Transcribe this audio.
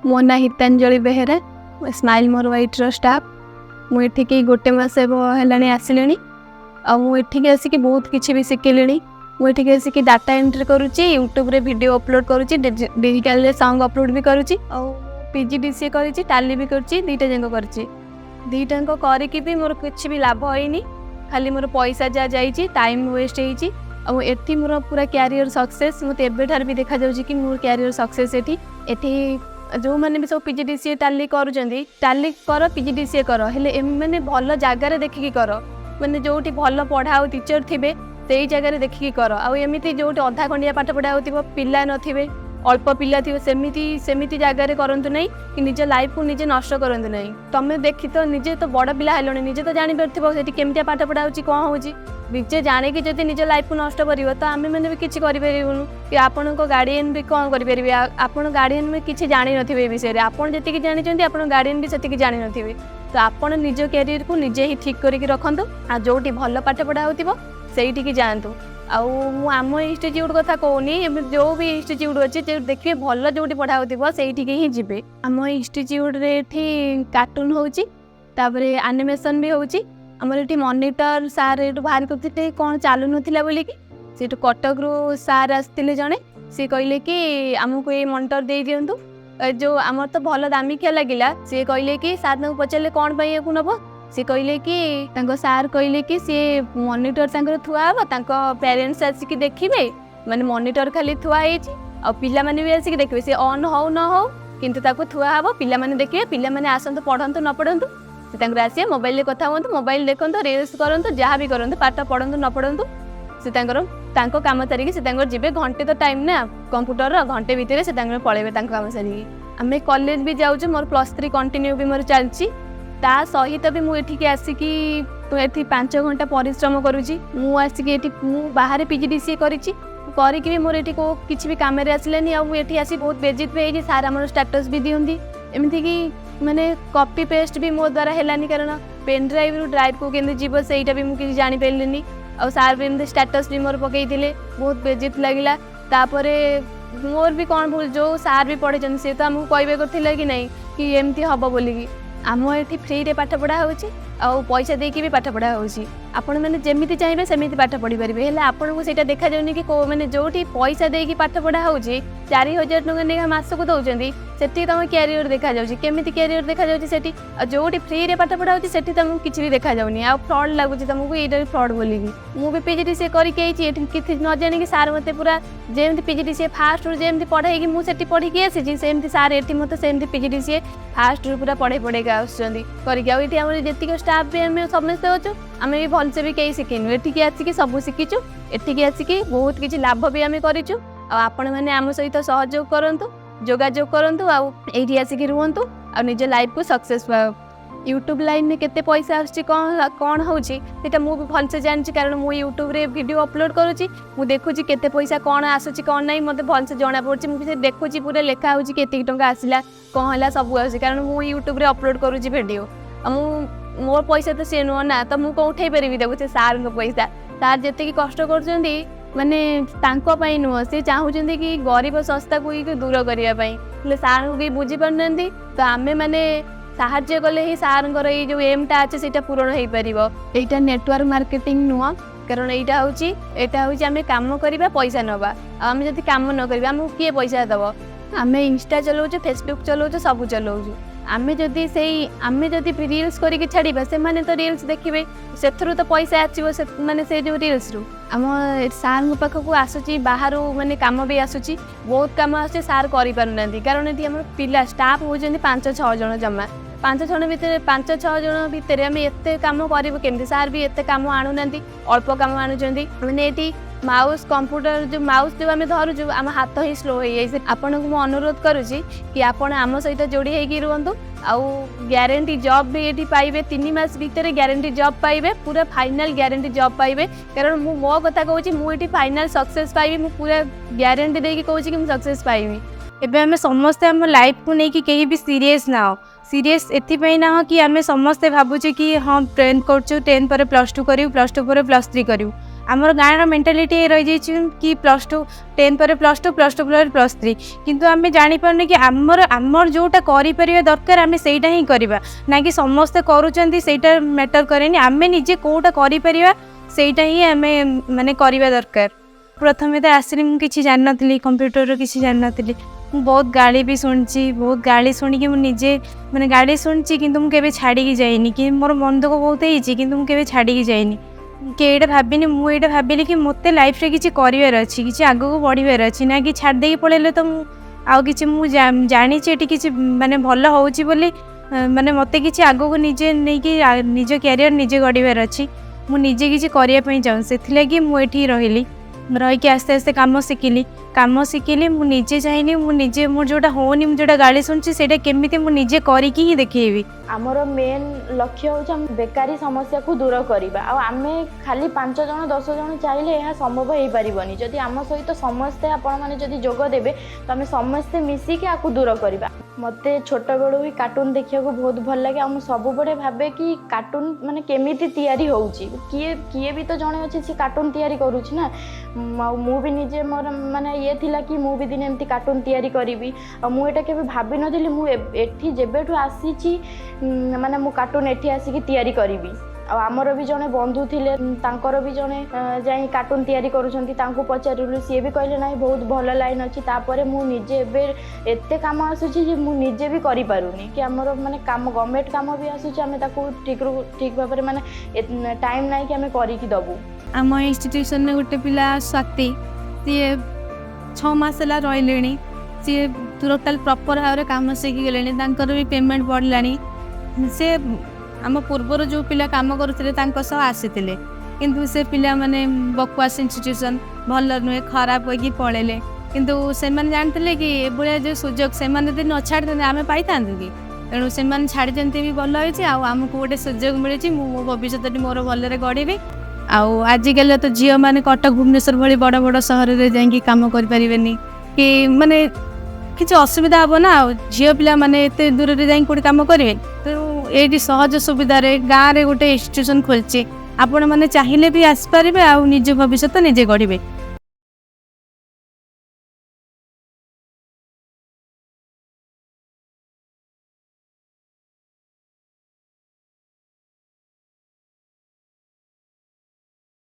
मो ना हितांजलि बेहेरा स्माइल मोर व्हाइट स्टाफ मुझे गोटे मस है आसिले आठिक आसिक बहुत किसी भी शिखिली मुझे आसिक डाटा एंट्री करुच्ची यूट्यूब रे वीडियो अपलोड करुच्ची डिजिटल सॉन्ग अपलोड भी करुच्ची पीजीडीसीए करी टाली भी करुच्ची दुईटा जाक कर दुईटा करके भी मोर किसी भी लाभ होनी खाली मोर पैसा जहाँ जाइए टाइम वेस्ट होती मोर पूरा क्यारियर सक्सेस मत एवं भी देखा जाऊँ कि मोर क्यारियर सक्सेस एटी जो मैंने भी सब पीजीडीसीए टाली करुँच टाली कर पीजीडीसीए कर हेले मैंने भल जगार देखिकी कर मैंने जो भल पढ़ाओ टीचर थे से जगह देखिकी कर आमती जो अधा खंडिया पाठ पढ़ा हो पिला नथिबे अल्प पिला थी सेमती जगार करंतु नहीं कि निज लाइफ को निजे नष्ट करंतु नहीं तमें देखी तो निजे तो बड़ पिला हेलणी निजे तो जानी पार्थिबो सेठी केमतिया पाठ पढ़ा होची कौन होची निजे जाने की जदि निज लाइफ को नष्ट करिवो तो आमे माने भी किछि करि परिबुनु कि आपन को गार्डियन भी कौन करि परिबे आपन गार्डियन में किछि जानि नथिबे विषय रे आपन जति कि जानि चंती आपन गार्डियन भी सेति कि जानि नथिबे तो आपन निज कैरियर को निजे ही ठीक करिक रखंतु आ जोटी भल पाठ पढ़ा होतिबो सेठी कि जानतु आम इंस्टीट्यूट कथा कहूनी जो भी इंस्टीट्यूट अच्छे देखिए भल जो पढ़ा होती ही जी आम इंस्टीट्यूट कार्टून होपर एनिमेशन भी होमर ये मॉनिटर सार ये बाहर करते कौन चलू नाला बोलिकी से कटक रू सार आसते जड़े सी कहले कि आमको ये मॉनिटर दे दिंतु जो आमर तो भल दामिकिया लगिला सी कहले कि सार तक पचारे कौन पाई को नब सी कहले कि सार कहले कि सी मॉनिटर थुआ हम पेरेंट्स आसिक देखिए माने मॉनिटर खाली थुआई पिला माने भी आसिक देखिए सी ऑन हो न हो किंतु ताको थुआ हम पिला माने देखिए पिला माने आसंतु पढ़ंतु न पढ़ंतु से आसिए मोबाइल कथा हूँ मोबाइल देखते रील्स करंतु जहाँ भी करंतु पाठ पढ़ंतु न पढ़ंतु से काम सारिकी से जीवे घंटे तो टाइम ना कंप्यूटर घंटे भितर से पलैबे काम सारिकी आम कॉलेज भी जाऊँ मोर +3 कंटिन्यू भी मोर चलती ता सहित भी मुझे आसिकी तो ये 5 घंटा परिश्रम करुँची मुझे बाहर पीजीडीसीए करके भी मोर ये किसी भी कम आसलानी आठी आसी बहुत बेजित भी सार आम स्टाटस भी दिखती एमती कि माने कॉपी पेस्ट भी मो द्वारा हेलानी कारण पेन ड्राइव रु ड्राइव को केंद्र जीव सेटा भी मुझे जानी पारे आ सार भी एमती स्टाटस भी मोर पकई बहुत बेजित लगिला तापरे मोर भी कौन भूल जो सार भी पढ़े सी तो आमको कहबे करथिले कि नहीं कि एमती हम बोलिकी आम ये फ्री रे पाठ पढ़ा हो पैसा देकी भी पाठ पढ़ा होपण मैंने जमी चाहिए सेमती पाठ पढ़ी पारे हेल्ले आपन को सहीटा देखा जाऊनी कि मैंने जो पैसा देकी पाठ पढ़ा हो 4000 टଙ୍କା नहीं मास को दौरान से तुम क्यारियर देखा जाऊँगी केमी क्यारियर देखा जाऊँगी जो फ्री रे पाठ पढ़ा होती तुमको किसी भी देखा जाऊनी आ फ्रड लगुच तुमको ये फ्रड बोलिकी मुझे पीजीडीसीए करके किसी न जाणी सार मत पूरा जमी पीजीडीसीए फास्ट रू जमी पढ़ाई मुझे पढ़ी आसी सेमती सार ये मत सेमती पीजीडीसीए फास्ट रू पूरा पढ़े पढ़े करके जी स्टाफ भी आम समस्ते अच्छु आम भी भलसे भी कहीं शिखिनु एठिकी आसिक सब शिखीचु एठिकी आसिक बहुत किसी लाभ भी आम करूँ आपण मैंने आम सहित सहयोग करूँ जोगाजोग करूँ आठी आसिक रुहतु आ निज लाइफ को सक्सेस यूट्यूब लाइन में केते पैसा आसुची कौन होची सेटा मु भी भलसे जानची कारण मु यूट्यूब रे वीडियो अपलोड करूची मु देखुची केते पैसा कौन आसुची कौन नहीं मते भलसे जाना पड़ची मु से देखुची पूरा लेखा होची केते टंका आसिला कौन हला सब आसी कारण मु यूट्यूब रे अपलोड करूची वीडियो मोर पैसा तो सी नुह ना तो मुझे उठे पारि देखो से सार पैसा सार जी कष्ट कर माने नुह सी चाहूँ कि गरीब संस्था को दूर करने सार को बुझी पारना तो आम मैंने साहाଯ୍ୟ कले ही सार ये जो एमटा अच्छे से पूरण हो पार यहाँ नेटवर्क मार्केटिंग नुह कारण यहाँ हूँ आम कम करवा पैसा नवा आम जब कम न कर आमको किए पैसा दब आम इंस्टा चलाऊ फेसबुक चलाऊ सब चलाऊ आमे जदि रील्स करके छाड़ा से माने तो रील्स देखिए से तो पैसा आसो माने से जो रील्स रू आम सार पाखक आसूँ बाहर माने काम भी आसूँ बहुत कम आसूँ सार कर कारण ये आम पिला स्टाफ होती 5-6 जन जमा 5 जन भितर 5-6 जन भितर आम एत कम करूँ केमती सार भी एत कम आणुना अल्प कम आणुंट मैंने ये माउस कंप्यूटर जो माउस जो आम धरुचु आम हाथ ही स्लो हो जाए आपन को अनुरोध करुच्ची कि आपण आम सहित जोड़ी होगी रुहतु आउ ग्यारंटी जॉब भी ये पाइबे 3 मास भितर ग्यारंटी जॉब पाइबे पूरा फाइनल ग्यारंटी जॉब पाइबे कारण मु मो कथा कहूँ मुझे फाइनल सक्सेस पाइबी मु पूरा ग्यारंटी देकी कहूँ कि सक्सेस पाइबी एबे आम समस्ते आम लाइफ को लेकिन कहीं भी सीरीयस ना हो सीरीयस एथपाई ना हो कि आम समस्ते भावुचे कि हाँ 10 कर 10 पर +2 करूँ +2 पर +3 करूँ आमर गाँव मेंटालिटी रही जाइए कि +2 10 पर +2 +2 पर +3 किंतु आम जापारे कि आमर जोटा कर दरकार आम से ही करवा ना कि समस्ते करुँच से मैटर कैनि आम निजे कौटा करटा ही आम माने करवा दरकार। प्रथमे तो आसली मुझे जान नी कंप्यूटर किसी जान नी बहुत गाली भी शुणी बहुत गाली शुणिकी मुझे मैंने गाली शुणी कि मुझे छाड़ी जाइनी कि मोर मन दुख बहुत होती कि मुझे छाड़ी जाइनी कि ये भाविनी मुझे भाविली कि मत लाइफ रे किसी करार अच्छी किसी आग को बढ़िबार अच्छी ना कि छाड़ी पड़े तो आउ कि जानी किसी माने भल हो माने मत कि आग को निजे नहीं कि निज क्यारियर निजे गढ़ार अच्छी मुझे किसी करने चाहूँ से मुझे रही रहीकि आस्ते आस्ते काम शिखिली मुझे चाहिए मुझे मोर जोटा होनी जोटा गाड़ी शुणी से केमी मुझे करके ही देखेबी। आमर मेन लक्ष्य हूँ बेकारी समस्या को दूर करवा आम खाली 5 जन 10 जन चाहिए यह संभव हो पारनी जदि आम सहित समस्ते आपण मैंने जदि जोग देवे तो आम समस्ते मिसिकी आपको दूर करवा। मत छोट बेलू ही कार्टून देखा बहुत भल लगे आ सब बड़े भावे कि कार्टून माने केमिति तैयारी होउची किए भी तो जड़े अच्छे सी कार्टून तैयारी करुँच ना मु भी निजे मोर माने ये थिला कि मु भी दिन एमती कार्टून तैयारी करी मुझे केवे भाभी नथिली मुझे जेबेठू आसी माने मु कार्टून एठी आसिकी तैयारी करी आमर भी जड़े बंधु थिले तांकर भी जड़े जाई कार्टून तैयारी करुछंती तांको पचारिलु सी भी कहले ना बहुत भल लाइन अच्छी तापर मु निजे एते काम आसुची जे मु निजे भी करि पारुनी कि आमर माने काम गवर्नमेंट काम भी आसुची आमे ताको ठीक भाव में माने टाइम नाही कि आमे करी कि दबु। आम इंस्टीट्यूशन में गोटे पिला स्वाति सी 6 मास है रही सी टोटाल प्रॉपर भाव में काम शिखी गले भी पेमेंट बढ़लानी से आम पूर्वर जो पिला काम करुले आसीते किंतु से पिला माने बकवास इंस्टीट्यूशन भल नुहे खराब होगी पड़ेले किंतु से जानते कि ये जो सुजोग से न छाड़ी आम पाई था कि तेणु से छाड़ी भी भल होती आमको गोटे सुजोग मिली मो भविष्य मोर भलरे गढ़ी आजिकल तो झील मैंने कटक भुवनेश्वर भाई बड़ बड़ सहर में जाकि कम करें कि माने किसी असुविधा हम ना झील पिला माने एत दूर में जाकि कम करेंगे तेणु ये सहज सुविधा गाँव में गोटे इंस्टीट्यूशन खोलचे आपण मैंने चाहिए भी आसपारे आ निज भविष्य निजे गढ़े।